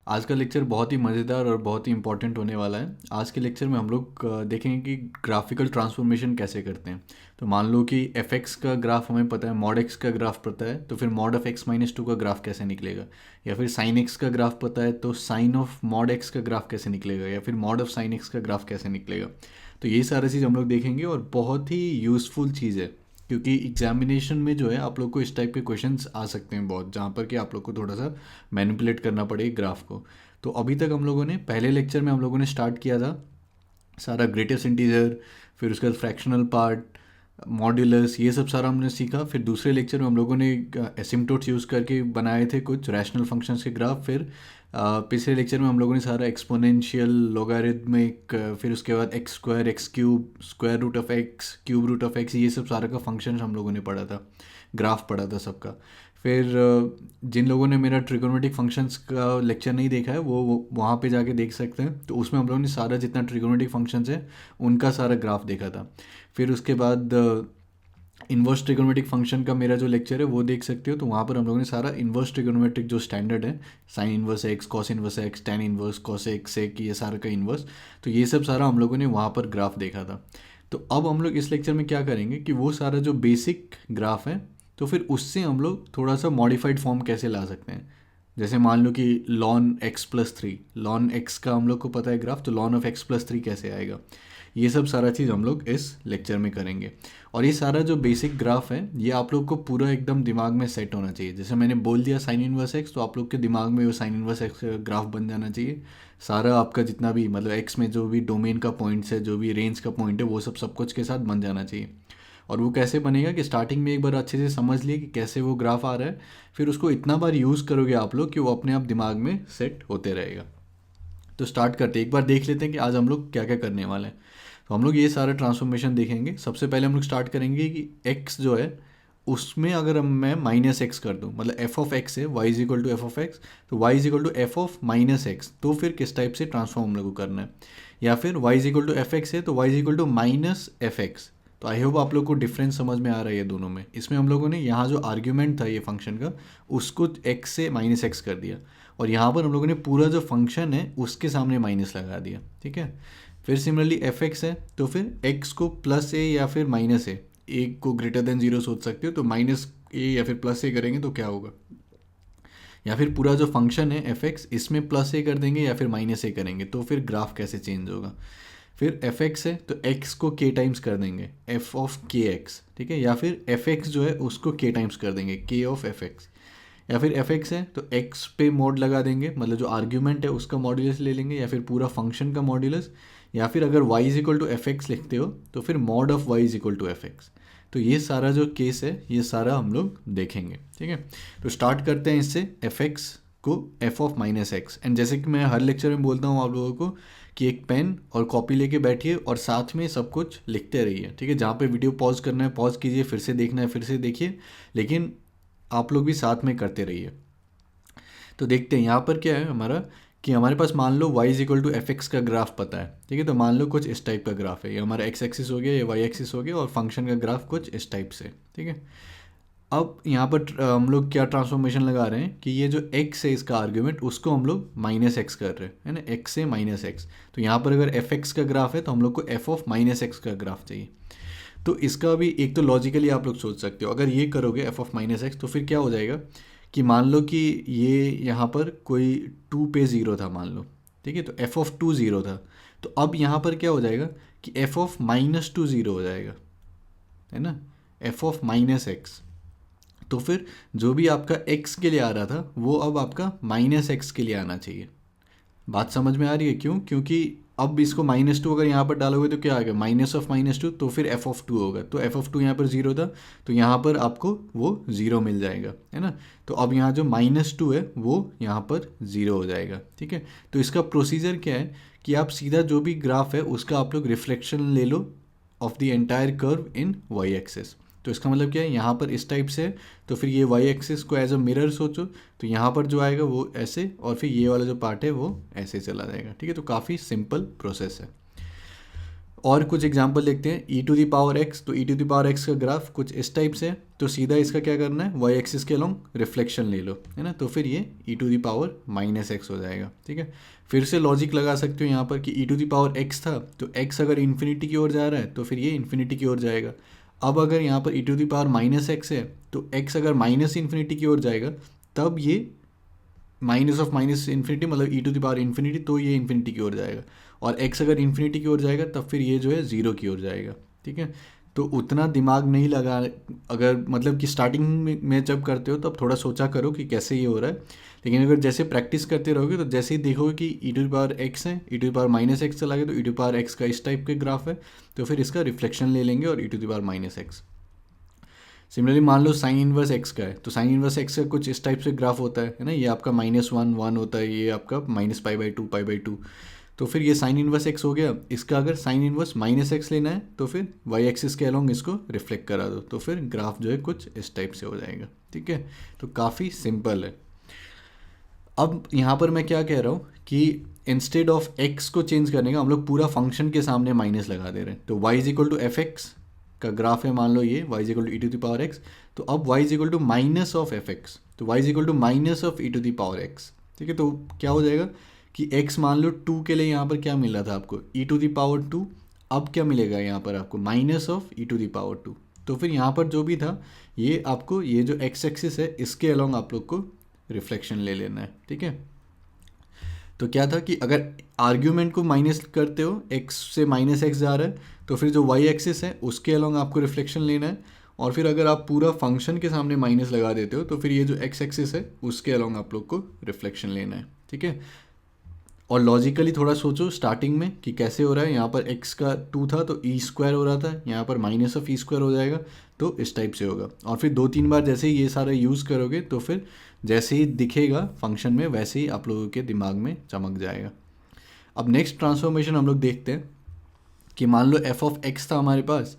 आज का लेक्चर बहुत ही मज़ेदार और बहुत ही इंपॉर्टेंट होने वाला है। आज के लेक्चर में हम लोग देखेंगे कि ग्राफिकल ट्रांसफॉर्मेशन कैसे करते हैं। तो मान लो कि एफ एक्स का ग्राफ हमें पता है, मॉड एक्स का ग्राफ पता है, तो फिर mod of X minus two का ग्राफ कैसे निकलेगा। या फिर साइन एक्स का ग्राफ पता है तो साइन ऑफ मॉड एक्स का ग्राफ कैसे निकलेगा, या फिर मॉड ऑफ साइन एक्स का ग्राफ कैसे निकलेगा। तो ये सारा चीज़ हम लोग देखेंगे और बहुत ही यूज़फुल चीज़ है, क्योंकि एग्जामिनेशन में जो है आप लोग को इस टाइप के क्वेश्चंस आ सकते हैं बहुत, जहाँ पर कि आप लोग को थोड़ा सा मैनिपुलेट करना पड़े ग्राफ को। तो अभी तक हम लोगों ने पहले लेक्चर में हम लोगों ने स्टार्ट किया था सारा ग्रेटेस्ट इंटीजर, फिर उसके बाद फ्रैक्शनल पार्ट, मॉड्यूलस, ये सब सारा हमने सीखा। फिर दूसरे लेक्चर में हम लोगों ने एसिम्पटोट्स यूज़ करके बनाए थे कुछ रैशनल फंक्शंस के ग्राफ। फिर पिछले लेक्चर में हम लोगों ने सारा एक्सपोनेंशियल, लोगारिथमिक, फिर उसके बाद x square, x cube, square root of x, cube root of x, ये सब सारा का फंक्शन हम लोगों ने पढ़ा था, ग्राफ पढ़ा था सबका। फिर जिन लोगों ने मेरा ट्रिगोनोमेट्रिक फंक्शंस का लेक्चर नहीं देखा है वो वहाँ पे जाके देख सकते हैं। तो उसमें हम लोगों ने सारा जितना ट्रिगोनोमेट्रिक फंक्शंस है उनका सारा ग्राफ देखा था। फिर उसके बाद इन्वर्स ट्रिगोनोमेट्रिक फंक्शन का मेरा जो लेक्चर है वो देख सकते हो। तो वहाँ पर हम लोगों ने सारा इन्वर्स ट्रिगोनोमेट्रिक जो स्टैंडर्ड है, sine inverse x, cos inverse x, tan inverse, cos x sec, ये सारा का इन्वर्स, तो ये सब सारा हम लोगों ने वहाँ पर ग्राफ देखा था। तो अब हम लोग इस लेक्चर में क्या करेंगे कि वो सारा जो बेसिक ग्राफ है तो फिर उससे हम लोग थोड़ा सा मॉडिफाइड फॉर्म कैसे ला सकते हैं। जैसे मान लो कि lawn x plus three, lawn x का हम लोग को पता है ग्राफ, तो lawn of X plus three कैसे आएगा। ये सब सारा चीज़ हम लोग इस लेक्चर में करेंगे। और ये सारा जो बेसिक ग्राफ है ये आप लोग को पूरा एकदम दिमाग में सेट होना चाहिए। जैसे मैंने बोल दिया साइन इनवर्स एक्स, तो आप लोग के दिमाग में वो साइन इनवर्स एक्स का ग्राफ बन जाना चाहिए। सारा आपका जितना भी मतलब एक्स में जो भी डोमेन का पॉइंट्स है, जो भी रेंज का पॉइंट है, वो सब कुछ के साथ बन जाना चाहिए। और वो कैसे बनेगा कि स्टार्टिंग में एक बार अच्छे से समझ लिए कि कैसे वो ग्राफ आ रहा है, फिर उसको इतना बार यूज़ करोगे आप लोग कि वो अपने आप दिमाग में सेट होते रहेगा। तो स्टार्ट करते एक बार देख लेते हैं कि आज हम लोग क्या क्या करने वाले हैं। तो हम लोग ये सारा ट्रांसफॉर्मेशन देखेंगे। सबसे पहले हम लोग स्टार्ट करेंगे कि x जो है उसमें अगर मैं माइनस एक्स कर दूँ, मतलब एफ ऑफ एक्स है, y is equal to f of x, तो y is equal to f of minus x, तो फिर किस टाइप से ट्रांसफॉर्म हम लोग को करना है। या फिर y is equal to F x है तो y is equal to minus f x. तो आई होप आप लोग को डिफरेंस समझ में आ रहा है ये दोनों में। इसमें हम लोगों ने यहाँ जो आर्ग्यूमेंट था ये फंक्शन का, उसको x से माइनस एक्स कर दिया, और यहाँ पर हम लोगों ने पूरा जो फंक्शन है उसके सामने माइनस लगा दिया। ठीक है। फिर सिमिलरली एफ एक्स है तो फिर एक्स को प्लस ए या फिर माइनस ए, एक को ग्रेटर देन जीरो सोच सकते हो, तो माइनस ए या फिर प्लस ए करेंगे तो क्या होगा। या फिर पूरा जो फंक्शन है एफ एक्स, इसमें प्लस ए कर देंगे या फिर माइनस ए करेंगे, तो फिर ग्राफ कैसे चेंज होगा। फिर एफ एक्स है तो एक्स को के टाइम्स कर देंगे, एफ ऑफ के एक्स, ठीक है। या फिर एफ एक्स जो है उसको के टाइम्स कर देंगे, के ऑफ एफ एक्स। या फिर एफ एक्स है तो एक्स पे मॉड लगा देंगे, मतलब जो आर्ग्यूमेंट है उसका मॉड्यूलस ले लेंगे, या फिर पूरा फंक्शन का मॉड्यूलस। या फिर अगर y is equal to F x लिखते हो तो फिर mod of y is equal to F x. तो ये सारा जो केस है ये सारा हम लोग देखेंगे। ठीक है। तो स्टार्ट करते हैं इससे, एफ एक्स को F of minus x. And जैसे कि मैं हर लेक्चर में बोलता हूँ आप लोगों को कि एक पेन और कॉपी लेके बैठिए और साथ में सब कुछ लिखते रहिए। ठीक है। जहाँ पे वीडियो पॉज करना है पॉज कीजिए, फिर से देखना है फिर से देखिए, लेकिन आप लोग भी साथ में करते रहिए। तो देखते हैं यहाँ पर क्या है हमारा, कि हमारे पास मान लो y is equal to F x का ग्राफ पता है। ठीक है। तो मान लो कुछ इस टाइप का ग्राफ है, ये हमारा x एक्सिस हो गया, ये y एक्सिस हो गया, और फंक्शन का ग्राफ कुछ इस टाइप से। ठीक है। अब यहाँ पर हम लोग क्या ट्रांसफॉर्मेशन लगा रहे हैं कि ये जो x है इसका आर्ग्यूमेंट, उसको हम लोग माइनस एक्स कर रहे हैं, है ना, x से माइनस एक्स। तो यहाँ पर अगर एफ एक्स का ग्राफ है तो हम लोग को एफ ऑफ माइनस एक्स का ग्राफ चाहिए। तो इसका भी एक तो लॉजिकली आप लोग सोच सकते हो, अगर ये करोगे एफ ऑफ माइनस एक्स तो फिर क्या हो जाएगा कि मान लो कि ये यहाँ पर कोई टू पे ज़ीरो था मान लो। ठीक है। तो एफ ऑफ टू ज़ीरो था, तो अब यहाँ पर क्या हो जाएगा कि F of minus two zero हो जाएगा, है ना, एफ ऑफ माइनस एक्स। तो फिर जो भी आपका एक्स के लिए आ रहा था वो अब आपका माइनस एक्स के लिए आना चाहिए। बात समझ में आ रही है क्यों, क्योंकि अब इसको माइनस टू अगर यहाँ पर डालोगे तो क्या आ गया, माइनस ऑफ माइनस टू, तो फिर एफ ऑफ टू होगा। तो एफ ऑफ टू यहाँ पर ज़ीरो था तो यहाँ पर आपको वो ज़ीरो मिल जाएगा, है ना। तो अब यहाँ जो माइनस टू है वो यहाँ पर ज़ीरो हो जाएगा। ठीक है। तो इसका प्रोसीजर क्या है कि आप सीधा जो भी ग्राफ है उसका आप लोग रिफ्लेक्शन ले लो of the entire curve in Y axes. तो इसका मतलब क्या है, यहाँ पर इस टाइप से है तो फिर ये वाई एक्सिस को एज अ मिरर सोचो, तो यहाँ पर जो आएगा वो ऐसे, और फिर ये वाला जो पार्ट है वो ऐसे चला जाएगा। ठीक है। तो काफ़ी सिंपल प्रोसेस है। और कुछ एग्जांपल देखते हैं। ई टू द पावर एक्स, तो E to the power X का ग्राफ कुछ इस टाइप से है। तो सीधा इसका क्या करना है, वाई एक्सिस के अलॉन्ग रिफ्लेक्शन ले लो, है ना, तो फिर ये E to the power minus X हो जाएगा। ठीक है, फिर से लॉजिक लगा सकते हो यहाँ पर कि E to the power X था, तो एक्स अगर इन्फिनिटी की ओर जा रहा है तो फिर ये इन्फिनिटी की ओर जाएगा। अब अगर यहाँ पर E to the power minus X है, तो एक्स अगर माइनस इन्फिनिटी की ओर जाएगा तब ये माइनस ऑफ माइनस इन्फिनिटी मतलब ई टू द पावर इन्फिनिटी, तो ये इन्फिनिटी की ओर जाएगा। और एक्स अगर इन्फिनिटी की ओर जाएगा तब फिर ये जो है ज़ीरो की ओर जाएगा। ठीक है, तो उतना दिमाग नहीं लगा, अगर मतलब कि स्टार्टिंग में जब करते हो तब थोड़ा सोचा करो कि कैसे ये हो रहा है। लेकिन अगर जैसे प्रैक्टिस करते रहोगे तो जैसे ही देखोगे कि E to the power X है, E to the power minus X चला गया तो E to the power X का इस टाइप के ग्राफ है, तो फिर इसका रिफ्लेक्शन ले लेंगे और E to the power minus X. Similarly मान लो साइन इनवर्स एक्स का है, तो साइन इनवर्स एक्स का कुछ इस टाइप से ग्राफ होता है ना, ये आपका -1 1 होता है, ये आपका -π/2 तो फिर ये साइन इनवर्स एक्स हो गया। इसका अगर साइन इनवर्स माइनस एक्स लेना है तो फिर वाई एक्सिस के अलॉन्ग इसको रिफ्लेक्ट करा दो, तो फिर ग्राफ जो है कुछ इस टाइप से हो जाएगा। ठीक है, तो काफ़ी सिंपल है। अब यहाँ पर मैं क्या कह रहा हूँ कि इंस्टेड ऑफ एक्स को चेंज करने का हम लोग पूरा फंक्शन के सामने माइनस लगा दे रहे हैं। तो y is equal to F x का ग्राफ है, मान लो ये y is equal to e to the power x, तो अब y is equal to minus of f x, तो y is equal to minus of e to the power x. ठीक है, तो क्या हो जाएगा कि x मान लो 2 के लिए यहाँ पर क्या मिल रहा था आपको ई टू द पावर 2, अब क्या मिलेगा यहाँ पर आपको minus of e to the power 2। तो फिर यहाँ पर जो भी था ये आपको ये जो x एक्सिस है इसके अलॉन्ग आप लोग को रिफ्लेक्शन ले लेना है। ठीक है, तो क्या था कि अगर आर्ग्यूमेंट को माइनस करते हो, x से माइनस एक्स जा रहा है, तो फिर जो y एक्सिस है उसके अलॉन्ग आपको रिफ्लेक्शन लेना है। और फिर अगर आप पूरा फंक्शन के सामने माइनस लगा देते हो तो फिर ये जो x एक्सिस है उसके अलॉन्ग आप लोग को रिफ्लेक्शन लेना है। ठीक है, और लॉजिकली थोड़ा सोचो स्टार्टिंग में कि कैसे हो रहा है। यहाँ पर x का 2 था तो ई स्क्वायर हो रहा था, यहाँ पर माइनस ऑफ ई स्क्वायर हो जाएगा, तो इस टाइप से होगा। और फिर 2-3 बार जैसे ही ये सारा यूज़ करोगे तो फिर जैसे ही दिखेगा फंक्शन में वैसे ही आप लोगों के दिमाग में चमक जाएगा। अब नेक्स्ट ट्रांसफॉर्मेशन हम लोग देखते हैं कि मान लो एफ ऑफ एक्स था हमारे पास,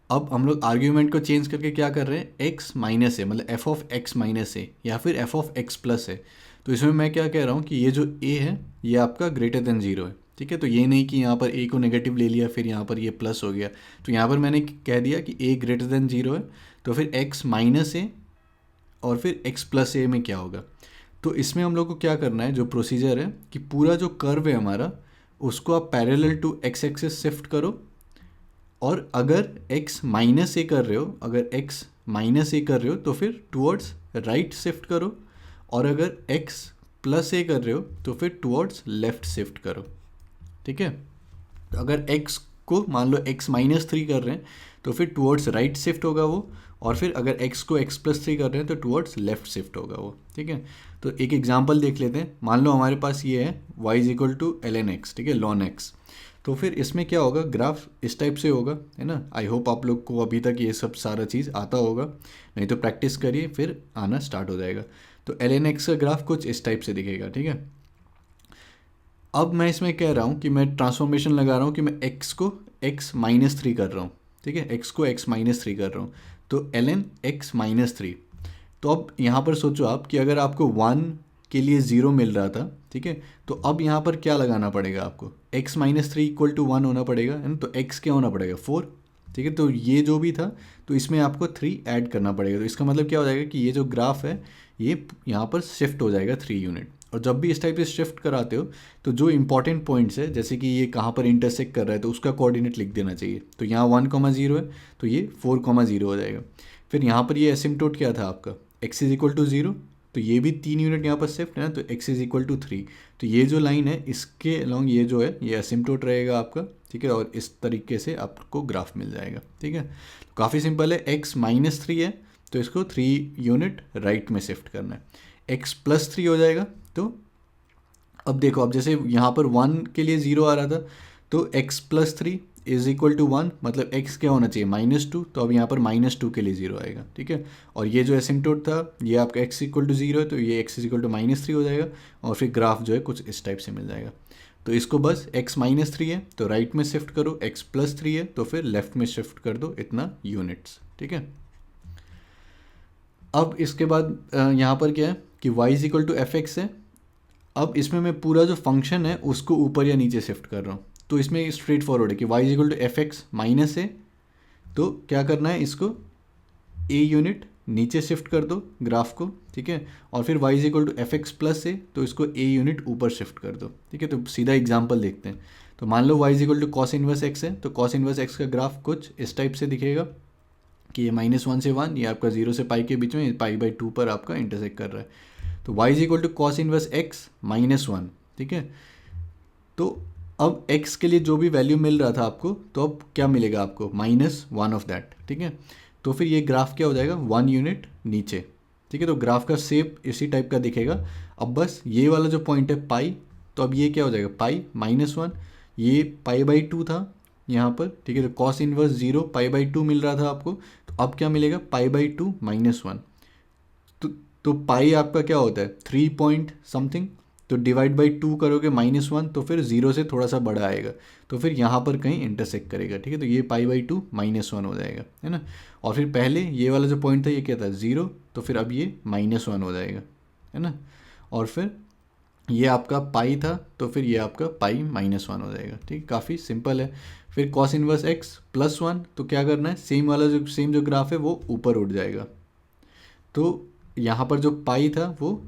अब हम लोग आर्ग्यूमेंट को चेंज करके क्या कर रहे हैं, एक्स माइनस है मतलब एफ ऑफ एक्स माइनस है या फिर एफ ऑफ एक्स प्लस है। तो इसमें मैं क्या कह रहा हूँ कि ये जो ए है ये आपका ग्रेटर देन ज़ीरो है। ठीक है, तो ये नहीं कि यहाँ पर ए को नेगेटिव ले लिया फिर यहाँ पर ये प्लस हो गया, तो यहाँ पर मैंने कह दिया कि ए ग्रेटर देन ज़ीरो है, तो फिर एक्स माइनस ए और फिर एक्स प्लस ए में क्या होगा। तो इसमें हम लोग को क्या करना है, जो प्रोसीजर है कि पूरा जो कर्व है हमारा उसको आप parallel to x axis shift करो, और अगर x माइनस ए कर रहे हो, अगर x माइनस ए कर रहे हो तो फिर टुवर्ड्स राइट शिफ्ट करो, और अगर x प्लस ए कर रहे हो तो फिर टुवर्ड्स लेफ्ट शिफ्ट करो। ठीक है, तो अगर x को मान लो x -3 कर रहे हैं तो फिर टुवर्ड्स राइट शिफ्ट होगा वो, और फिर अगर x को x +3 कर रहे हैं तो टुवर्ड्स लेफ्ट शिफ्ट होगा वो। ठीक है, तो एक एग्जांपल देख लेते हैं। मान लो हमारे पास ये है y is equal to ln x, ठीक है, ln x, तो फिर इसमें क्या होगा, ग्राफ इस टाइप से होगा, है ना। आई होप आप लोग को अभी तक ये सब सारा चीज़ आता होगा, नहीं तो प्रैक्टिस करिए फिर आना स्टार्ट हो जाएगा। तो ln x का ग्राफ कुछ इस टाइप से दिखेगा। ठीक है, अब मैं इसमें कह रहा हूँ कि मैं ट्रांसफॉर्मेशन लगा रहा हूँ कि मैं x को x -3 कर रहा हूँ। ठीक है, x को x -3 कर रहा हूँ, तो ln x -3। तो अब यहाँ पर सोचो आप कि अगर आपको 1 के लिए 0 मिल रहा था, ठीक है, तो अब यहाँ पर क्या लगाना पड़ेगा आपको, x -3 इक्वल टू 1 होना पड़ेगा, है ना। तो x क्या होना पड़ेगा 4, ठीक है, तो ये जो भी था तो इसमें आपको 3 ऐड करना पड़ेगा। तो इसका मतलब क्या हो जाएगा कि ये जो ग्राफ है ये यहाँ पर शिफ्ट हो जाएगा 3 यूनिट। और जब भी इस टाइप से शिफ्ट कराते हो तो जो इंपॉर्टेंट पॉइंट्स है, जैसे कि ये कहाँ पर इंटरसेक्ट कर रहा है तो उसका कोऑर्डिनेट लिख देना चाहिए। तो यहाँ 1,0 है तो ये 4,0 हो जाएगा। फिर यहाँ पर ये एसिम्पटोट क्या था आपका, x इज इक्वल टू 0, तो ये भी 3 यूनिट यहाँ पर शिफ्ट है ना, तो x इज इक्वल टू 3। तो ये जो लाइन है इसके अलॉन्ग ये जो है ये एसिम्पटोट रहेगा आपका, ठीक है, और इस तरीके से आपको ग्राफ मिल जाएगा। ठीक है, तो काफ़ी सिंपल है, x -3 है तो इसको 3 यूनिट राइट में शिफ्ट करना है, x +3 हो जाएगा। तो अब देखो, अब जैसे यहाँ पर 1 के लिए 0 आ रहा था तो x +3 इज इक्वल टू 1, मतलब x क्या होना चाहिए -2, तो अब यहाँ पर -2 के लिए 0 आएगा। ठीक है, और ये जो एसिम्पटोट था ये आपका x इक्वल टू 0 है तो ये x इज इक्वल टू -3 हो जाएगा, और फिर ग्राफ जो है कुछ इस टाइप से मिल जाएगा। तो इसको बस x -3 है तो राइट में शिफ्ट करो, x +3 है तो फिर लेफ्ट में शिफ्ट कर दो इतना यूनिट्स। ठीक है, अब इसके बाद यहाँ पर क्या है कि y is equal to F x है। अब इसमें मैं पूरा जो फंक्शन है उसको ऊपर या नीचे शिफ्ट कर रहा हूँ, तो इसमें स्ट्रेट फॉरवर्ड है कि y is equal to F x minus है, तो क्या करना है इसको ए यूनिट नीचे शिफ्ट कर दो ग्राफ को, ठीक है, और फिर y is equal to F X plus A, तो इसको ए यूनिट ऊपर शिफ्ट कर दो, ठीक है। तो सीधा एग्जांपल देखते हैं। तो मान लो y is equal to cos inverse x है, तो कॉस इनवर्स एक्स का ग्राफ कुछ इस टाइप से दिखेगा कि ये -1 से 1, ये आपका 0 से पाई के बीच में π/2 पर आपका इंटरसेक्ट कर रहा है। तो y is equal to cos inverse x -1, ठीक है। तो अब x के लिए जो भी वैल्यू मिल रहा था आपको, तो अब क्या मिलेगा आपको, -1 ऑफ दैट, ठीक है। तो फिर ये ग्राफ क्या हो जाएगा, 1 यूनिट नीचे, ठीक है। तो ग्राफ का शेप इसी टाइप का दिखेगा। अब बस ये वाला जो पॉइंट है पाई, तो अब ये क्या हो जाएगा, पाई -1, ये π/2 था यहाँ पर, ठीक है। तो कॉस इनवर्स 0 π/2 मिल रहा था आपको, तो अब क्या मिलेगा, π/2 -1। तो पाई आपका क्या होता है, 3 पॉइंट समथिंग, तो डिवाइड बाई 2 करोगे -1, तो फिर 0 से थोड़ा सा बड़ा आएगा, तो फिर यहाँ पर कहीं इंटरसेक्ट करेगा, ठीक है। तो ये π/2 -1 हो जाएगा, है ना। और फिर पहले ये वाला जो पॉइंट था ये क्या था, 0, तो फिर अब ये -1 हो जाएगा, है ना। और फिर ये आपका पाई था, तो फिर ये आपका पाई -1 हो जाएगा, ठीक है। काफ़ी सिंपल है। फिर कॉस इनवर्स एक्स +1, तो क्या करना है, सेम जो ग्राफ है वो ऊपर उठ जाएगा। तो यहाँ पर जो पाई था वो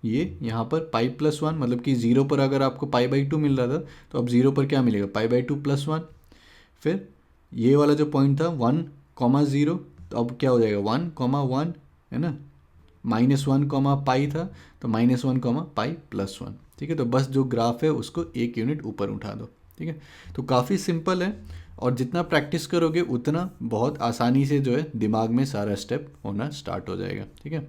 ये यहाँ पर π+1, मतलब कि 0 पर अगर आपको π/2 मिल रहा था, तो अब 0 पर क्या मिलेगा, π/2 +1। फिर ये वाला जो पॉइंट था 1,0, तो अब क्या हो जाएगा 1,1, है ना। -1, पाई था, तो -1, π+1, ठीक है। तो बस जो ग्राफ है उसको 1 यूनिट ऊपर उठा दो, ठीक है। तो काफ़ी सिंपल है, और जितना प्रैक्टिस करोगे उतना बहुत आसानी से जो है दिमाग में सारा स्टेप होना स्टार्ट हो जाएगा, ठीक है।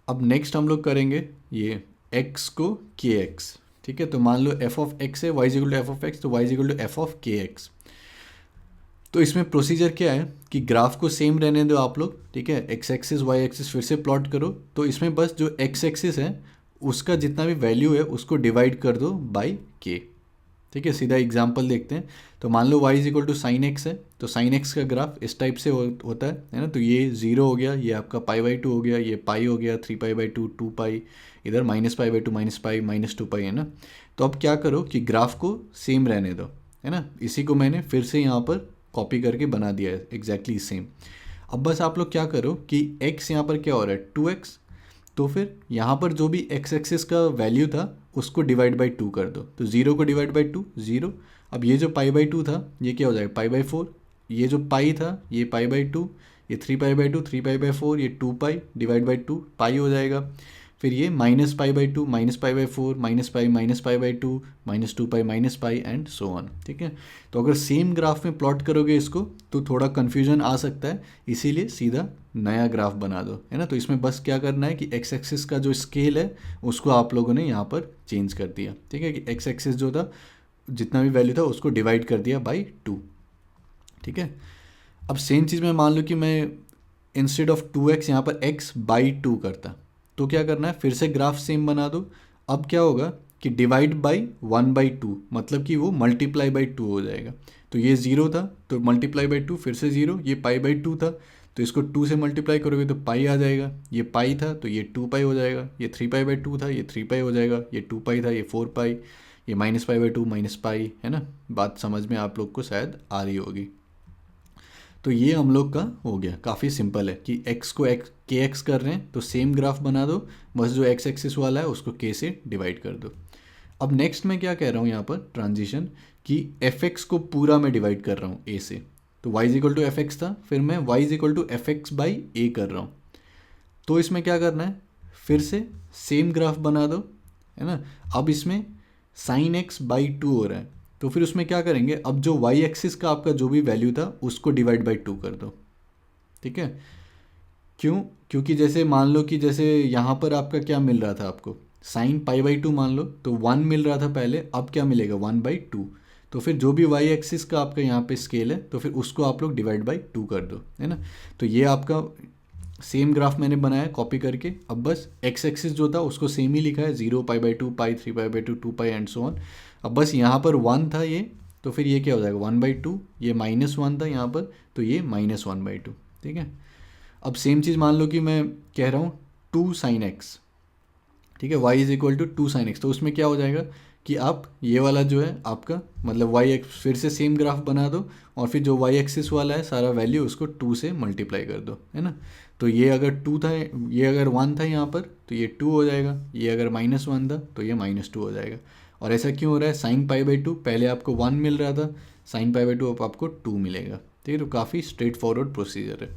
अब नेक्स्ट हम लोग करेंगे ये x को kx, ठीक है। तो मान लो f ऑफ x है, y is equal to f of x, तो y is equal to f of kx। तो इसमें प्रोसीजर क्या है कि ग्राफ को सेम रहने दो आप लोग, ठीक है। x एक्सिस y एक्सिस फिर से प्लॉट करो, तो इसमें बस जो x एक्सिस है उसका जितना भी वैल्यू है उसको डिवाइड कर दो बाई k, ठीक है। सीधा एग्जाम्पल देखते हैं। तो मान लो y is equal to sine x है, तो साइन एक्स का ग्राफ इस टाइप से होता है ना। तो ये 0 हो गया, ये आपका π/2 हो गया, ये पाई हो गया 3π/2, 2 पाई, इधर -π/2 -पाई -2 पाई, है ना। तो अब क्या करो कि ग्राफ को सेम रहने दो, है ना। इसी को मैंने फिर से यहाँ पर कॉपी करके बना दिया है एग्जैक्टली सेम। अब बस आप लोग क्या करो कि x यहाँ पर क्या हो रहा है, 2x, तो फिर यहाँ पर जो भी x एक्सिस का वैल्यू था उसको डिवाइड बाई 2 कर दो, तो 0 को डिवाइड बाई 2 0। अब ये जो π/2 था ये क्या हो जाएगा, π/4, ये जो पाई था ये π/2, ये 3π/2, 3π/4, ये 2 पाई डिवाइड बाई 2 पाई हो जाएगा। फिर ये -π/2, -π/4, -पाई, -π/2, -2 पाई, -पाई एंड सो ऑन, ठीक है। तो अगर सेम ग्राफ में प्लॉट करोगे इसको तो थोड़ा कन्फ्यूजन आ सकता है, इसीलिए सीधा नया ग्राफ बना दो, है ना। तो इसमें बस क्या करना है कि एक्स एक्सिस का जो स्केल है उसको आप लोगों ने यहाँ पर चेंज कर दिया, ठीक है। कि एक्स एक्सिस जो था जितना भी वैल्यू था उसको डिवाइड कर दिया बाई 2, ठीक है। अब सेम चीज़ में मान लो कि मैं इंस्टेड ऑफ 2x यहाँ पर x/2 करता, तो क्या करना है, फिर से ग्राफ सेम बना दो। अब क्या होगा कि डिवाइड बाई 1/2, मतलब कि वो मल्टीप्लाई बाई 2 हो जाएगा। तो ये 0 था तो मल्टीप्लाई बाई 2, फिर से 0, ये π/2 था तो इसको 2 से मल्टीप्लाई करोगे तो पाई आ जाएगा, ये पाई था तो ये 2 पाई हो जाएगा, ये 3π/2 था ये 3 पाई हो जाएगा, ये 2 पाई था ये 4 पाई, ये -π/2 पाई, है ना। बात समझ में आप लोग को शायद आ रही होगी। तो ये हम लोग का हो गया, काफ़ी सिंपल है कि x को kx कर रहे हैं तो सेम ग्राफ बना दो, बस जो x एक्सिस वाला है उसको k से डिवाइड कर दो। अब नेक्स्ट मैं क्या कह रहा हूँ यहाँ पर ट्रांजिशन कि fx को पूरा मैं डिवाइड कर रहा हूँ a से, तो y is equal to F x था, फिर मैं y is equal to F X by A कर रहा हूँ। तो इसमें क्या करना है, फिर से सेम ग्राफ बना दो, है ना। अब इसमें साइन x बाई 2 हो रहा है, तो फिर उसमें क्या करेंगे, अब जो y एक्सिस का आपका जो भी वैल्यू था उसको डिवाइड बाई 2 कर दो, ठीक है। क्यों, क्योंकि जैसे मान लो कि जैसे यहाँ पर आपका क्या मिल रहा था आपको, साइन π/2 मान लो, तो 1 मिल रहा था पहले, अब क्या मिलेगा 1/2। तो फिर जो भी y एक्सिस का आपका यहाँ पे स्केल है तो फिर उसको आप लोग डिवाइड बाई 2 कर दो, है ना। तो ये आपका सेम ग्राफ मैंने बनाया कॉपी करके। अब बस x एक्सिस जो था उसको सेम ही लिखा है, 0 π/2 पाई 3π/2 2 पाई एंड सो ऑन। अब बस यहाँ पर 1 था ये, तो फिर ये क्या हो जाएगा 1/2, ये -1 था यहाँ पर तो ये -1/2, ठीक है। अब सेम चीज़ मान लो कि मैं कह रहा हूँ 2 sin x, ठीक है, y is equal to 2 sin x, तो उसमें क्या हो जाएगा कि आप ये वाला जो है आपका मतलब वाई एक्स फिर से सेम ग्राफ बना दो और फिर जो वाई एक्सिस वाला है सारा वैल्यू उसको 2 से मल्टीप्लाई कर दो, है ना। तो ये अगर 2 था, ये अगर 1 था यहाँ पर तो ये 2 हो जाएगा, ये अगर -1 था तो ये -2 हो जाएगा। और ऐसा क्यों हो रहा है, साइन पाई बाई 2 पहले आपको 1 मिल रहा था, साइन पाई बाई 2 अब आपको 2 मिलेगा। ठीक है, तो काफ़ी स्ट्रेट फॉरवर्ड प्रोसीजर है।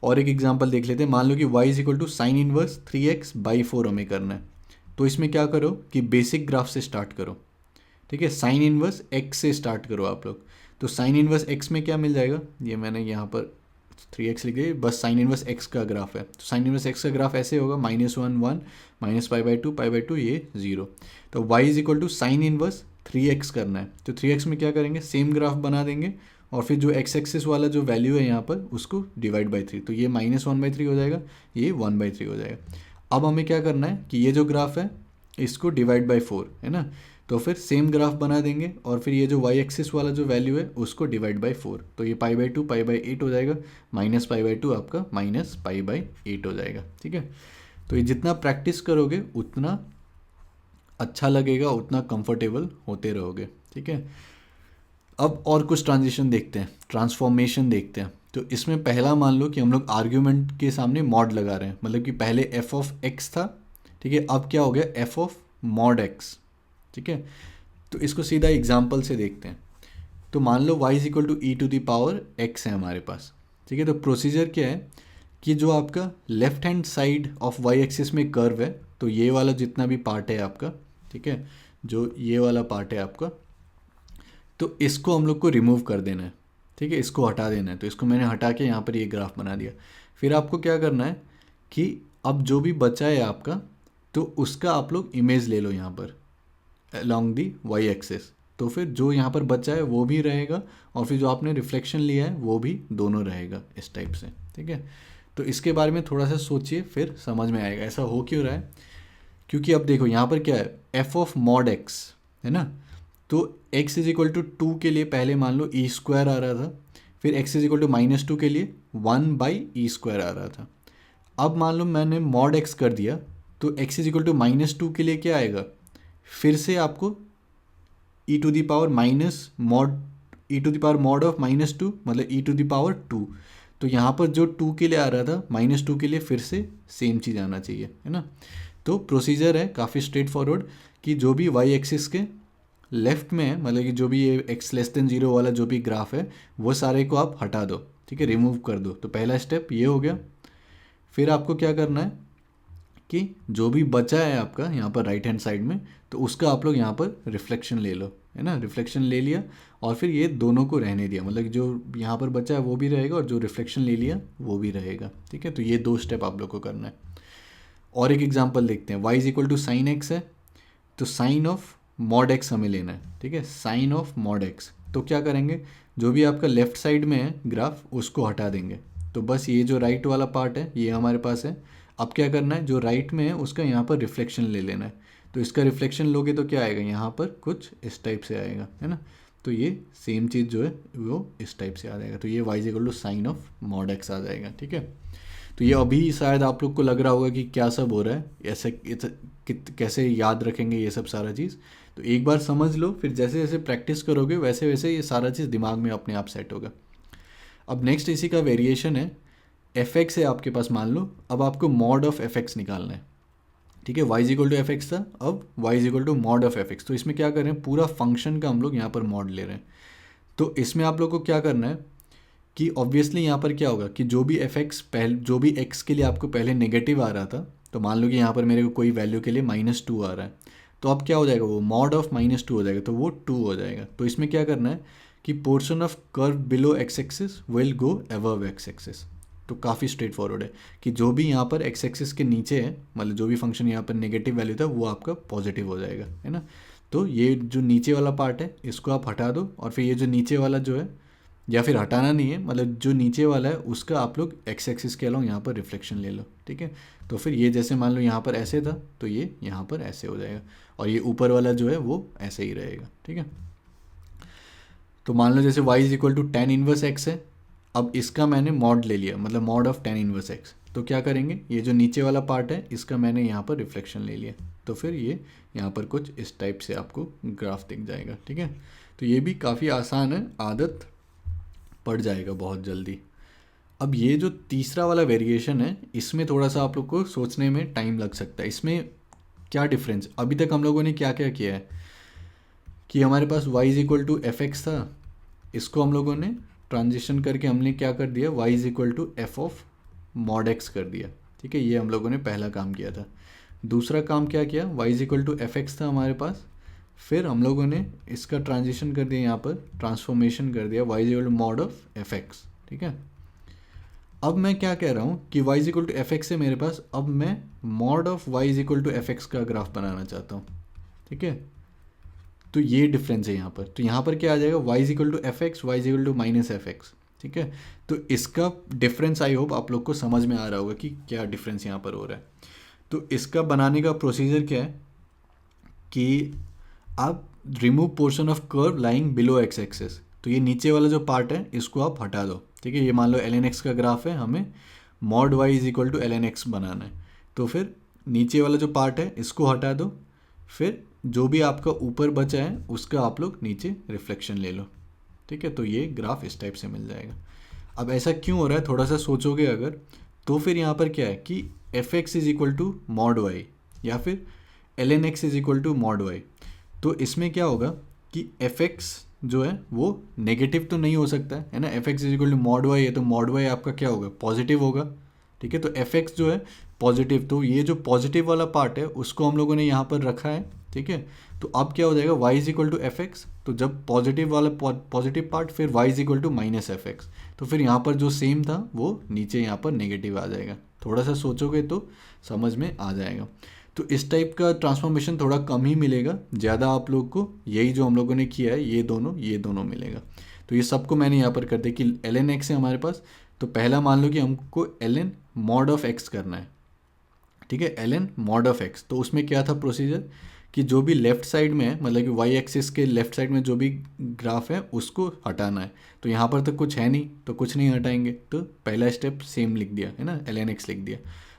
और एक एग्जांपल देख लेते हैं। मान लो कि y is equal to sine inverse 3x/4 हमें करना है। तो इसमें क्या करो कि बेसिक ग्राफ से स्टार्ट करो। ठीक है, साइन इनवर्स x से स्टार्ट करो आप लोग। तो साइन इनवर्स x में क्या मिल जाएगा, ये मैंने यहाँ पर 3x लिख दिया, बस साइन इनवर्स x का ग्राफ है। तो साइन इनवर्स x का ग्राफ ऐसे होगा -1 1 -π/2 ये 0। तो y is equal to sine inverse 3x करना है। तो 3x में क्या करेंगे, सेम ग्राफ बना देंगे और फिर जो x एक्सिस वाला जो वैल्यू है यहाँ पर उसको डिवाइड बाई 3, तो ये -1/3 हो जाएगा, ये 1/3 हो जाएगा। अब हमें क्या करना है कि ये जो ग्राफ है इसको डिवाइड बाई 4, है ना। तो फिर सेम ग्राफ बना देंगे और फिर ये जो y एक्सिस वाला जो वैल्यू है उसको डिवाइड बाई 4, तो ये π/2 π/8 हो जाएगा, -π/2 आपका -π/8 हो जाएगा। ठीक है, तो ये जितना प्रैक्टिस करोगे उतना अच्छा लगेगा, उतना कंफर्टेबल होते रहोगे। ठीक है, अब और कुछ ट्रांजिशन देखते हैं, ट्रांसफॉर्मेशन देखते हैं। तो इसमें पहला मान लो कि हम लोग आर्ग्यूमेंट के सामने मॉड लगा रहे हैं, मतलब कि पहले f ऑफ x था, ठीक है, अब क्या हो गया f ऑफ मॉड x। ठीक है, तो इसको सीधा एग्जाम्पल से देखते हैं। तो मान लो y is equal to e⁻x है हमारे पास। ठीक है, तो प्रोसीजर क्या है कि जो आपका left hand side of y axis में कर्व है, तो ये वाला जितना भी पार्ट है आपका, ठीक है, जो ये वाला पार्ट है आपका, तो इसको हम लोग को रिमूव कर देना है। ठीक है, इसको हटा देना है। तो इसको मैंने हटा के यहाँ पर ये ग्राफ बना दिया। फिर आपको क्या करना है कि अब जो भी बचा है आपका, तो उसका आप लोग इमेज ले लो यहाँ पर अलॉन्ग दी वाई एक्सिस। तो फिर जो यहाँ पर बचा है वो भी रहेगा और फिर जो आपने रिफ्लेक्शन लिया है वो भी दोनों रहेगा इस टाइप से। ठीक है, तो इसके बारे में थोड़ा सा सोचिए, फिर समझ में आएगा ऐसा हो क्यों रहा है। क्योंकि अब देखो यहाँ पर क्या है, एफ ऑफ मॉड एक्स है ना। तो x इज इक्वल टू 2 के लिए पहले मान लो e² आ रहा था, फिर x इज इक्वल टू -2 के लिए 1/e² आ रहा था। अब मान लो मैंने मॉड x कर दिया, तो x इज इक्वल टू -2 के लिए क्या आएगा, फिर से आपको e to the power minus mod mod of -2 मतलब e टू दी पावर 2। तो यहाँ पर जो 2 के लिए आ रहा था -2 के लिए फिर से सेम चीज़ आना चाहिए, है ना। तो प्रोसीजर है काफ़ी स्ट्रेट फॉरवर्ड कि जो भी y एक्सिस के लेफ्ट में है, मतलब कि जो भी ये x<0 वाला जो भी ग्राफ है वो सारे को आप हटा दो। ठीक है, रिमूव कर दो। तो पहला स्टेप ये हो गया। फिर आपको क्या करना है कि जो भी बचा है आपका यहाँ पर राइट हैंड साइड में, तो उसका आप लोग यहाँ पर रिफ्लेक्शन ले लो, है ना। रिफ्लेक्शन ले लिया और फिर ये दोनों को रहने दिया, मतलब जो यहाँ पर बचा है वो भी रहेगा और जो रिफ्लेक्शन ले लिया वो भी रहेगा। ठीक है, तो ये 2 स्टेप आप लोग को करना है। और एक एग्जाम्पल देखते हैं। y is equal to sine x है, तो साइन ऑफ मॉड एक्स हमें लेना है। ठीक है, साइन ऑफ मॉड एक्स। तो क्या करेंगे, जो भी आपका लेफ्ट साइड में है ग्राफ उसको हटा देंगे। तो बस ये जो राइट वाला पार्ट है ये हमारे पास है। अब क्या करना है, जो राइट में है उसका यहाँ पर रिफ्लेक्शन ले लेना है। तो इसका रिफ्लेक्शन लोगे तो क्या आएगा, यहाँ पर कुछ इस टाइप से आएगा, है ना। तो ये सेम चीज़ जो है वो इस टाइप से आ जाएगा। तो ये y is equal to sine of mod X आ जाएगा। ठीक है, तो ये अभी शायद आप लोग को लग रहा होगा कि क्या सब हो रहा है, ऐसे कैसे याद रखेंगे ये सब सारा चीज़। तो एक बार समझ लो, फिर जैसे जैसे प्रैक्टिस करोगे वैसे वैसे ये सारा चीज़ दिमाग में अपने आप सेट होगा। अब नेक्स्ट इसी का वेरिएशन है, एफ एक्स है आपके पास मान लो। अब आपको मॉड ऑफ एफ एक्स निकालना है। ठीक है, y is equal to F x था, अब y is equal to mod of f x. तो इसमें क्या कर रहे हैं, पूरा फंक्शन का हम लोग यहाँ पर मॉड ले रहे हैं। तो इसमें आप लोग को क्या करना है कि ऑब्वियसली यहाँ पर क्या होगा कि जो भी एफ एक्स पहले, जो भी x के लिए आपको पहले नेगेटिव आ रहा था, तो मान लो कि यहाँ पर मेरे को कोई वैल्यू के लिए -2 आ रहा है, तो अब क्या हो जाएगा, वो मॉड ऑफ -2 हो जाएगा, तो वो 2 हो जाएगा। तो इसमें क्या करना है कि portion of curve below x axis will go above x axis. तो काफ़ी स्ट्रेट फॉरवर्ड है कि जो भी यहाँ पर एक्स एक्सिस के नीचे है, मतलब जो भी फंक्शन यहाँ पर नेगेटिव वैल्यू था वो आपका पॉजिटिव हो जाएगा, है ना। तो ये जो नीचे वाला पार्ट है इसको आप हटा दो और फिर ये जो नीचे वाला जो है, या फिर हटाना नहीं है, मतलब जो नीचे वाला है उसका आप लोग एक्स एक्सिस के अलॉन्ग यहाँ पर रिफ्लेक्शन ले लो। ठीक है, तो फिर ये जैसे मान लो यहाँ पर ऐसे था तो ये यहाँ पर ऐसे हो जाएगा और ये ऊपर वाला जो है वो ऐसे ही रहेगा। ठीक है, तो मान लो जैसे y is equal to tan inverse x है। अब इसका मैंने मॉड ले लिया, मतलब mod of tan inverse x। तो क्या करेंगे, ये जो नीचे वाला पार्ट है इसका मैंने यहाँ पर रिफ्लेक्शन ले लिया। तो फिर ये यहाँ पर कुछ इस टाइप से आपको ग्राफ दिख जाएगा। ठीक है, तो ये भी काफ़ी आसान है, आदत पड़ जाएगा बहुत जल्दी। अब ये जो तीसरा वाला वेरिएशन है, इसमें थोड़ा सा आप लोग को सोचने में टाइम लग सकता है। इसमें क्या डिफरेंस, अभी तक हम लोगों ने क्या क्या किया है कि हमारे पास y is equal to F x था, इसको हम लोगों ने ट्रांजिशन करके हमने क्या कर दिया, y is equal to f of mod x कर दिया। ठीक है, ये हम लोगों ने पहला काम किया था। दूसरा काम क्या किया, y is equal to F x था हमारे पास, फिर हम लोगों ने इसका ट्रांजिशन कर दिया, यहाँ पर ट्रांसफॉर्मेशन कर दिया, y is equal to mod of f x. ठीक है, अब मैं क्या कह रहा हूँ कि y is equal to F x से मेरे पास, अब मैं mod of y is equal to F x का ग्राफ बनाना चाहता हूँ। ठीक है, तो ये डिफरेंस है यहाँ पर। तो यहाँ पर क्या आ जाएगा, y is equal to F x, y is equal to minus f x. ठीक है, तो इसका डिफरेंस आई होप आप लोग को समझ में आ रहा होगा कि क्या डिफरेंस यहाँ पर हो रहा है। तो इसका बनाने का प्रोसीजर क्या है कि आप remove portion of curve lying below x axes, तो ये नीचे वाला जो पार्ट है इसको आप हटा दो। ठीक है, ये मान लो ln x का ग्राफ है, हमें mod y is equal to ln x बनाना है, तो फिर नीचे वाला जो पार्ट है इसको हटा दो, फिर जो भी आपका ऊपर बचा है उसका आप लोग नीचे रिफ्लेक्शन ले लो। ठीक है, तो ये ग्राफ इस टाइप से मिल जाएगा। अब ऐसा क्यों हो रहा है, थोड़ा सा सोचोगे अगर, तो फिर यहाँ पर क्या है कि f x is equal to mod y या फिर ln x is equal to mod y, तो इसमें क्या होगा कि एफ एक्स जो है वो नेगेटिव तो नहीं हो सकता है ना, f x is equal to mod y है, तो मॉड वाई आपका क्या होगा, पॉजिटिव होगा। ठीक है, तो एफ एक्स जो है पॉजिटिव, तो ये जो पॉजिटिव वाला पार्ट है उसको हम लोगों ने यहाँ पर रखा है। ठीक है, तो अब क्या हो जाएगा, y is equal to F x, तो जब पॉजिटिव वाला पॉजिटिव पार्ट, फिर y is equal to minus f x, तो फिर यहाँ पर जो सेम था वो नीचे यहाँ पर नेगेटिव आ जाएगा। थोड़ा सा सोचोगे तो समझ में आ जाएगा। तो इस टाइप का ट्रांसफॉर्मेशन थोड़ा कम ही मिलेगा, ज़्यादा आप लोग को यही जो हम लोगों ने किया है ये दोनों मिलेगा। तो ये सबको मैंने यहाँ पर कर दिया कि ln x है हमारे पास, तो पहला मान लो कि हमको ln मॉड ऑफ x करना है। ठीक है, ln मॉड ऑफ x, तो उसमें क्या था प्रोसीजर कि जो भी लेफ्ट साइड में है, मतलब कि वाई एक्सिस के लेफ्ट साइड में जो भी ग्राफ है उसको हटाना है। तो यहाँ पर तो कुछ है नहीं, तो कुछ नहीं हटाएंगे, तो पहला स्टेप सेम लिख दिया है ना, ln x लिख दिया।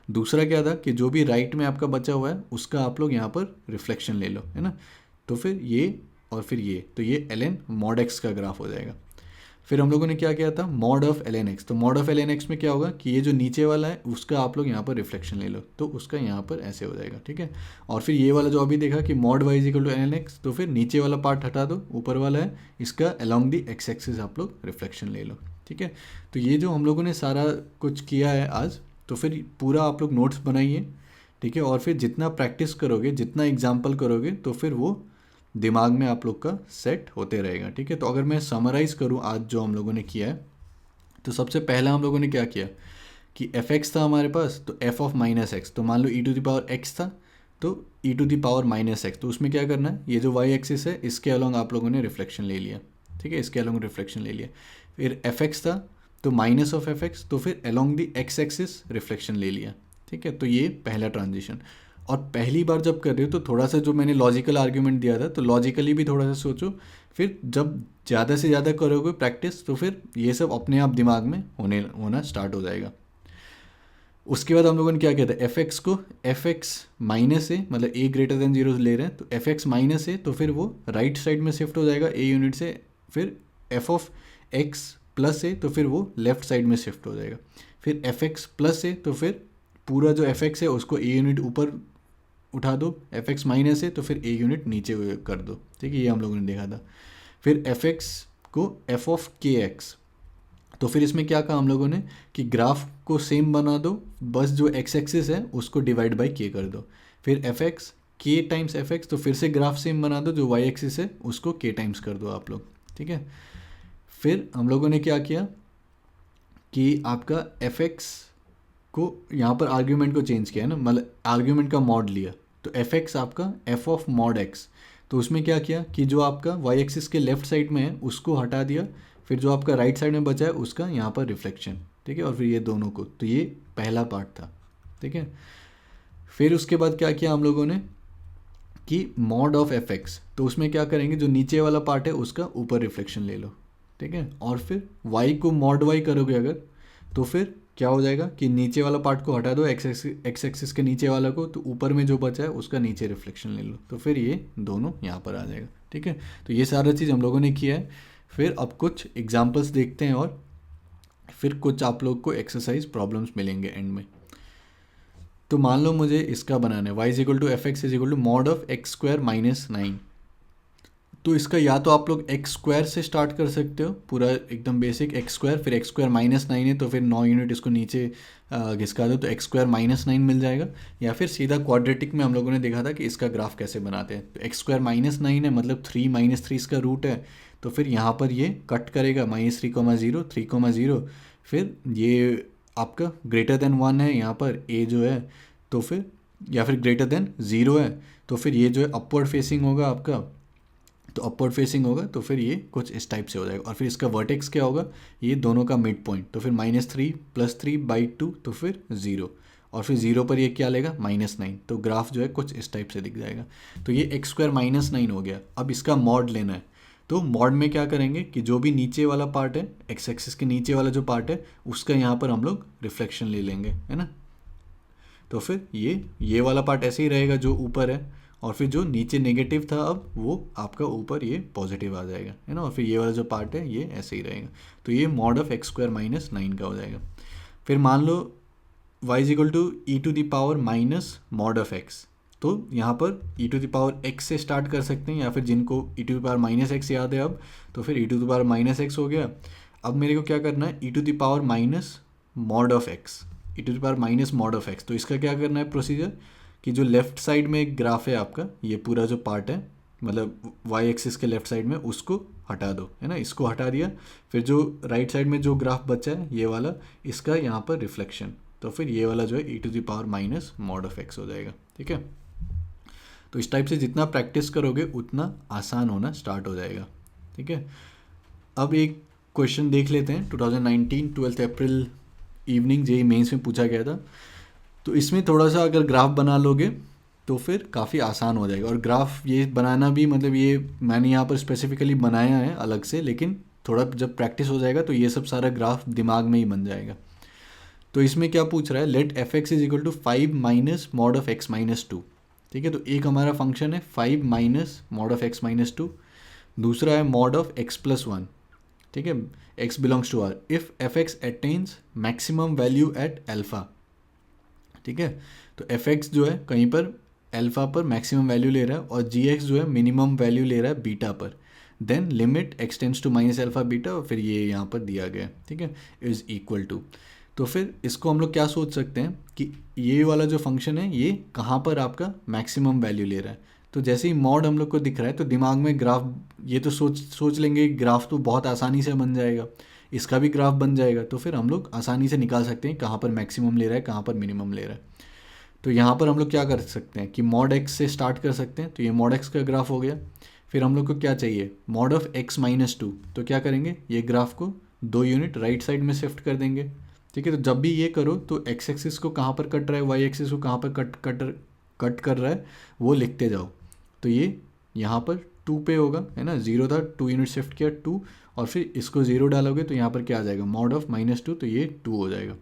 दूसरा क्या था कि जो भी राइट में आपका बचा हुआ है उसका आप लोग यहाँ पर रिफ्लेक्शन ले लो, है ना, तो फिर ये और फिर ये, तो ये ln मॉड x का ग्राफ हो जाएगा। फिर हम लोगों ने क्या किया था, मॉड ऑफ ln x, तो मॉड ऑफ ln x में क्या होगा कि ये जो नीचे वाला है उसका आप लोग यहाँ पर रिफ्लेक्शन ले लो, तो उसका यहाँ पर ऐसे हो जाएगा। ठीक है, और फिर ये वाला जो अभी देखा कि mod y is equal to ln x, तो फिर नीचे वाला पार्ट हटा दो, ऊपर वाला है इसका अलॉन्ग दी x एक्सिस आप लोग रिफ्लेक्शन ले लो। ठीक है, तो ये जो हम लोगों ने सारा कुछ किया है आज, तो फिर पूरा आप लोग नोट्स बनाइए। ठीक है, और फिर जितना प्रैक्टिस करोगे, जितना एग्जाम्पल करोगे, तो फिर वो दिमाग में आप लोग का सेट होते रहेगा। ठीक है, तो अगर मैं समराइज़ करूँ आज जो हम लोगों ने किया है, तो सबसे पहला हम लोगों ने क्या किया कि एफ एक्स था हमारे पास, तो एफ ऑफ माइनस एक्स, तो मान लो E to the power X था, तो E to the power minus x, तो उसमें क्या करना है, ये जो वाई एक्सिस है इसके अलॉन्ग आप लोगों ने रिफ्लेक्शन ले लिया। ठीक है, इसके अलॉन्ग रिफ्लेक्शन ले लिया। फिर एफ एक्स था तो माइनस ऑफ एफ एक्स, तो फिर along the x axis reflection ले लिया। ठीक है, तो ये पहला ट्रांजिशन। और पहली बार जब कर रहे हो तो थोड़ा सा जो मैंने लॉजिकल आर्ग्यूमेंट दिया था, तो लॉजिकली भी थोड़ा सा सोचो, फिर जब ज़्यादा से ज़्यादा करोगे प्रैक्टिस, तो फिर ये सब अपने आप दिमाग में होना स्टार्ट हो जाएगा। उसके बाद हम लोगों ने क्या किया था, एफ एक्स को एफ एक्स माइनस ए, मतलब ए ग्रेटर देन जीरो ले रहे हैं, तो एफ एक्स माइनस ए, तो फिर वो राइट साइड में शिफ्ट हो जाएगा ए यूनिट से। फिर F of X plus A, तो फिर वो लेफ्ट साइड में शिफ्ट हो जाएगा। फिर एफ एक्स प्लस ए, तो फिर पूरा जो एफ एक्स है उसको ए यूनिट ऊपर उठा दो, एफ एक्स माइनस है तो फिर ए यूनिट नीचे कर दो। ठीक है, ये हम लोगों ने देखा था। फिर एफ एक्स को एफ ऑफ के एक्स, तो फिर इसमें क्या कहा हम लोगों ने कि ग्राफ को सेम बना दो, बस जो एक्स एक्सिस है उसको डिवाइड बाई के कर दो। फिर एफ एक्स के टाइम्स एफ एक्स, तो फिर से ग्राफ सेम बना दो, जो वाई एक्सिस है उसको के टाइम्स कर दो आप लोग। ठीक है, फिर हम लोगों ने क्या किया कि आपका एफ एक्स को यहाँ पर आर्ग्यूमेंट को चेंज किया है ना, मतलब आर्ग्यूमेंट का मॉड लिया, तो एफ एक्स आपका एफ ऑफ मॉड एक्स, तो उसमें क्या किया कि जो आपका वाई एक्सिस के लेफ्ट साइड में है उसको हटा दिया, फिर जो आपका राइट साइड में बचा है उसका यहाँ पर रिफ्लेक्शन। ठीक है, और फिर ये दोनों को, तो ये पहला पार्ट था। ठीक है, फिर उसके बाद क्या किया हम लोगों ने कि मॉड ऑफ एफ एक्स, तो उसमें क्या करेंगे, जो नीचे वाला पार्ट है उसका ऊपर रिफ्लेक्शन ले लो। ठीक है, और फिर y को मॉड y करोगे अगर, तो फिर क्या हो जाएगा कि नीचे वाला पार्ट को हटा दो, एक्स एक्सिस के नीचे वाला को, तो ऊपर में जो बचा है उसका नीचे रिफ्लेक्शन ले लो, तो फिर ये दोनों यहाँ पर आ जाएगा। ठीक है, तो ये सारा चीज़ हम लोगों ने किया है। फिर अब कुछ एग्जाम्पल्स देखते हैं और फिर कुछ आप लोग को एक्सरसाइज प्रॉब्लम्स मिलेंगे एंड में। तो मान लो मुझे इसका बनाना है, y is equal to F x is equal to mod of X square minus 9। तो इसका या तो आप लोग एक्स स्क्वायर से स्टार्ट कर सकते हो, पूरा एकदम बेसिक एक्स स्क्वायर, फिर एक्स स्क्वायर माइनस 9 है तो फिर 9 यूनिट इसको नीचे घिसका दो तो एक्स स्क्वायर माइनस 9 मिल जाएगा। या फिर सीधा क्वाड्रेटिक में हम लोगों ने देखा था कि इसका ग्राफ कैसे बनाते हैं। तो एक्स स्क्वायर माइनस 9 है मतलब 3 माइनस 3 इसका रूट है, तो फिर यहाँ पर ये कट करेगा -3,0 3,0, फिर ये आपका ग्रेटर देन 1 है यहाँ पर ए जो है, तो फिर या फिर ग्रेटर देन 0 है, तो फिर ये जो है अपवर्ड फेसिंग होगा आपका, तो अपवर्ड फेसिंग होगा तो फिर ये कुछ इस टाइप से हो जाएगा। और फिर इसका वर्टेक्स क्या होगा, ये दोनों का मिड पॉइंट, तो फिर -3 + 3/2 तो फिर 0, और फिर 0 पर ये क्या लेगा -9, तो ग्राफ जो है कुछ इस टाइप से दिख जाएगा। तो ये एक्स स्क्वायर -9 हो गया। अब इसका मॉड लेना है, तो मॉड में क्या करेंगे कि जो भी नीचे वाला पार्ट है, एक्स एक्सिस के नीचे वाला जो पार्ट है उसका यहाँ पर हम लोग रिफ्लेक्शन ले लेंगे, है ना। तो फिर ये वाला पार्ट ऐसे ही रहेगा जो ऊपर है, और फिर जो नीचे नेगेटिव था अब वो आपका ऊपर ये पॉजिटिव आ जाएगा, है ना। और फिर ये वाला जो पार्ट है ये ऐसे ही रहेगा। तो ये मॉड ऑफ एक्स स्क्वायर -9 का हो जाएगा। फिर मान लो y is equal to e⁻ minus mod of x, तो यहाँ पर e⁻x से स्टार्ट कर सकते हैं, या फिर जिनको e⁻−x याद है अब, तो फिर e⁻−x हो गया। अब मेरे को क्या करना है, e⁻− mod of x, e⁻- mod of x. तो इसका क्या करना है प्रोसीजर, कि जो लेफ़्ट साइड में एक ग्राफ है आपका, ये पूरा जो पार्ट है मतलब वाई एक्सिस के लेफ़्ट साइड में, उसको हटा दो, है ना। इसको हटा दिया, फिर जो राइट साइड में जो ग्राफ बचा है ये वाला, इसका यहाँ पर रिफ्लेक्शन, तो फिर ये वाला जो है e⁻- मॉड ऑफ एक्स हो जाएगा। ठीक है, तो इस टाइप से जितना प्रैक्टिस करोगे उतना आसान होना स्टार्ट हो जाएगा। ठीक है, अब एक क्वेश्चन देख लेते हैं, 2019 12 अप्रैल इवनिंग जेईई मेंस में पूछा गया था। तो इसमें थोड़ा सा अगर ग्राफ बना लोगे तो फिर काफ़ी आसान हो जाएगा। और ग्राफ ये बनाना भी मतलब ये मैंने यहाँ पर स्पेसिफिकली बनाया है अलग से, लेकिन थोड़ा जब प्रैक्टिस हो जाएगा तो ये सब सारा ग्राफ दिमाग में ही बन जाएगा। तो इसमें क्या पूछ रहा है, let F x is equal to 5 minus mod of X minus 2। ठीक है, तो एक हमारा फंक्शन है 5 minus mod of X minus 2, दूसरा है मॉड ऑफ एक्स प्लस 1। ठीक है, X belongs to R if F X attains maximum value at alpha. ठीक है, तो एफ एक्स जो है कहीं पर अल्फ़ा पर मैक्सिमम वैल्यू ले रहा है, और जी एक्स जो है मिनिमम वैल्यू ले रहा है बीटा पर, then limit X tends to -α beta, और फिर ये यहाँ पर दिया गया है। ठीक है, इज़ इक्वल टू। तो फिर इसको हम लोग क्या सोच सकते हैं कि ये वाला जो फंक्शन है ये कहाँ पर आपका मैक्सिमम वैल्यू ले रहा है। तो जैसे ही मॉड हम लोग को दिख रहा है तो दिमाग में ग्राफ, ये तो सोच लेंगे ग्राफ तो बहुत आसानी से बन जाएगा, इसका भी ग्राफ बन जाएगा, तो फिर हम लोग आसानी से निकाल सकते हैं कहाँ पर मैक्सिमम ले रहा है कहाँ पर मिनिमम ले रहा है। तो यहाँ पर हम लोग क्या कर सकते हैं कि मॉड एक्स से स्टार्ट कर सकते हैं, तो ये मॉड एक्स का ग्राफ हो गया। फिर हम लोग को क्या चाहिए, मॉड ऑफ एक्स -2। तो क्या करेंगे, ये ग्राफ को 2 यूनिट राइट साइड में शिफ्ट कर देंगे। ठीक है, तो जब भी ये करो तो एक्स एक्सिस को कहाँ पर कट रहा है, वाई एक्सिस को कहाँ पर कट कर रहा है वो लिखते जाओ। तो ये यहाँ पर 2 पे होगा, है ना, 0 था, 2 यूनिट शिफ्ट किया 2, और फिर इसको 0 डालोगे तो यहाँ पर क्या आ जाएगा, मॉड ऑफ -2, तो ये 2 हो जाएगा।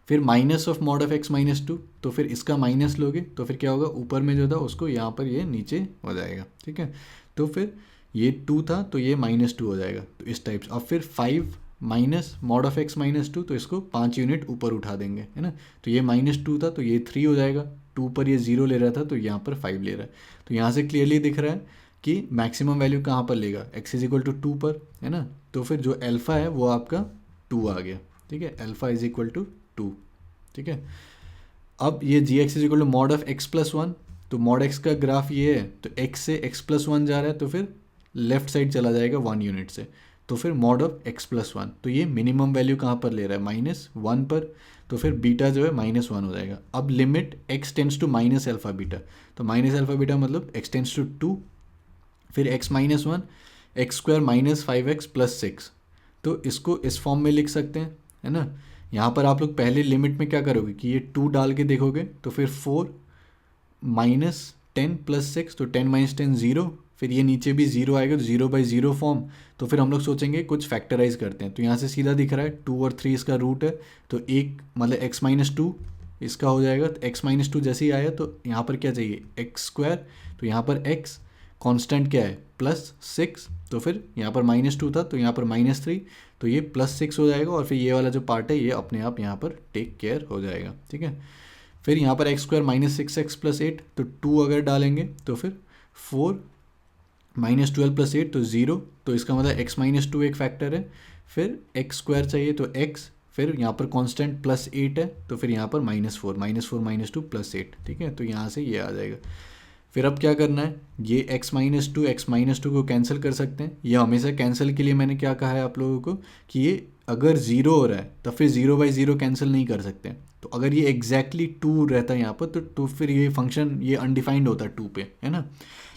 फिर minus of mod of x -2, तो फिर इसका माइनस लोगे तो फिर क्या होगा, ऊपर में जो था उसको यहाँ पर ये नीचे हो जाएगा। ठीक है, तो फिर ये 2 था तो ये -2 हो जाएगा, तो इस टाइप से। अब फिर 5 माइनस मॉड ऑफ एक्स -2, तो इसको 5 यूनिट ऊपर उठा देंगे, है ना। तो ये -2 था तो ये 3 हो जाएगा, 2 पर ये 0 ले रहा था तो यहाँ पर 5 ले रहा है। तो यहाँ से क्लियरली दिख रहा है कि मैक्सिमम वैल्यू कहाँ पर लेगा, x इज इक्वल टू 2 पर, है ना। तो फिर जो अल्फ़ा है वो आपका 2 आ गया। ठीक है, अल्फ़ा इज इक्वल टू 2। ठीक है, अब ये G X is equal to mod of X plus 1, तो मॉड एक्स का ग्राफ ये है, तो x से x प्लस 1 जा रहा है तो फिर लेफ्ट साइड चला जाएगा 1 यूनिट से, तो फिर मॉड ऑफ x प्लस 1, तो ये मिनिमम वैल्यू कहाँ पर ले रहा है, -1 पर, तो फिर बीटा जो है -1 हो जाएगा। अब limit x tends to -α beta, तो -α बीटा मतलब x टेंड्स टू 2, फिर x -1 एक्स स्क्वायर -5x + 6, तो इसको इस फॉर्म में लिख सकते हैं, है ना। यहाँ पर आप लोग पहले लिमिट में क्या करोगे कि ये 2 डाल के देखोगे, तो फिर 4 - 10 + 6, तो 10 - 10 0, फिर ये नीचे भी 0 आएगा तो 0/0 फॉर्म। तो फिर हम लोग सोचेंगे कुछ फैक्टराइज करते हैं, तो यहाँ से सीधा दिख रहा है 2 और 3 इसका रूट है, तो एक मतलब x-2 इसका हो जाएगा। तो x-2 जैसे ही आया तो यहाँ पर क्या चाहिए, x², तो यहाँ पर x कांस्टेंट क्या है +6, तो फिर यहाँ पर -2 था तो यहाँ पर -3, तो ये +6 हो जाएगा, और फिर ये वाला जो पार्ट है ये अपने आप यहाँ पर टेक केयर हो जाएगा, ठीक है। फिर यहाँ पर x² -6x + 8, तो 2 अगर डालेंगे तो फिर 4 -12 + 8 तो 0, तो इसका मतलब x-2 एक फैक्टर है। फिर x² चाहिए तो x, फिर यहाँ पर कांस्टेंट +8 है, तो फिर यहाँ पर -4 -2 + 8, ठीक है। तो यहाँ से ये आ जाएगा। फिर अब क्या करना है, ये x-2 को कैंसिल कर सकते हैं। ये हमेशा कैंसिल के लिए मैंने क्या कहा है आप लोगों को कि ये अगर 0 हो रहा है तो फिर 0/0 कैंसिल नहीं कर सकते। तो अगर ये एग्जैक्टली 2 रहता है यहाँ पर तो फिर ये फंक्शन ये अनडिफाइंड होता है 2 पे, है ना।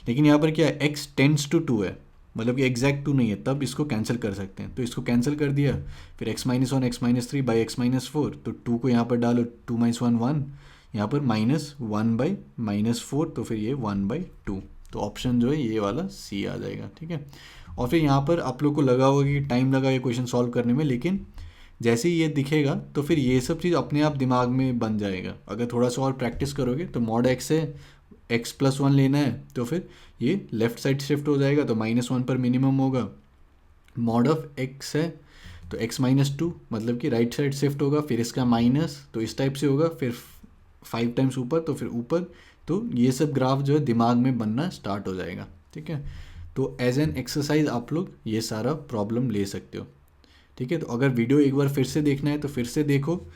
लेकिन यहाँ पर क्या है, x टेंड्स टू 2 है, मतलब कि एग्जैक्ट 2 नहीं है, तब इसको कैंसिल कर सकते हैं। तो इसको कैंसिल कर दिया, फिर x-1 x-3 बाई x-4, तो 2 को यहाँ पर डालो, 2 - 1 1, यहाँ पर -1/-4, तो फिर ये 1/2, तो ऑप्शन जो है ये वाला C आ जाएगा, ठीक है। और फिर यहाँ पर आप लोग को लगा होगा कि टाइम लगा ये क्वेश्चन सॉल्व करने में, लेकिन जैसे ही ये दिखेगा तो फिर ये सब चीज़ अपने आप दिमाग में बन जाएगा। अगर थोड़ा सा और प्रैक्टिस करोगे तो mod x है, x+1 लेना है, तो फिर ये लेफ्ट साइड शिफ्ट हो जाएगा, तो -1 पर मिनिमम होगा। mod ऑफ x है तो x-2 मतलब कि राइट साइड शिफ्ट होगा, फिर इसका माइनस, तो इस टाइप से होगा, फिर 5 टाइम्स ऊपर, तो फिर ऊपर, तो ये सब ग्राफ जो है दिमाग में बनना स्टार्ट हो जाएगा, ठीक है। तो एज एन एक्सरसाइज आप लोग ये सारा प्रॉब्लम ले सकते हो, ठीक है। तो अगर वीडियो एक बार फिर से देखना है तो फिर से देखो,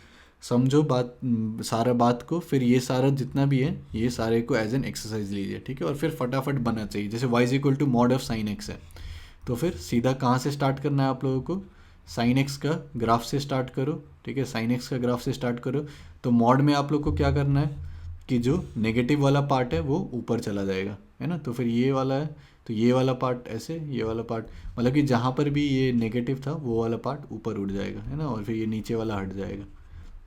समझो बात, सारा बात को, फिर ये सारा जितना भी है ये सारे को एज एन एक्सरसाइज लीजिए, ठीक है। और फिर फटाफट बनना चाहिए, जैसे y = mod of sin x है, तो फिर सीधा कहाँ से स्टार्ट करना है आप लोगों को, sin x का ग्राफ से स्टार्ट करो, ठीक है। sin x का ग्राफ से स्टार्ट करो, तो मॉड में आप लोग को क्या करना है कि जो नेगेटिव वाला पार्ट है वो ऊपर चला जाएगा, है ना। तो फिर ये वाला है, तो ये वाला पार्ट ऐसे, ये वाला पार्ट मतलब कि जहाँ पर भी ये नेगेटिव था वो वाला पार्ट ऊपर उठ जाएगा, है ना, और फिर ये नीचे वाला हट जाएगा,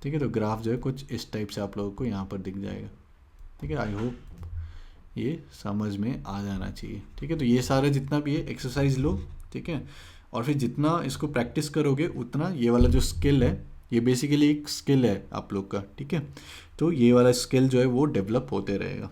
ठीक है। तो ग्राफ जो है कुछ इस टाइप से आप लोगों को यहाँ पर दिख जाएगा, ठीक है। आई होप ये समझ में आ जाना चाहिए, ठीक है। तो ये सारा जितना भी है एक्सरसाइज लो, ठीक है। और फिर जितना इसको प्रैक्टिस करोगे उतना ये वाला जो स्किल है, ये बेसिकली एक स्किल है आप लोग का, ठीक है। तो ये वाला स्किल जो है वो डेवलप होते रहेगा।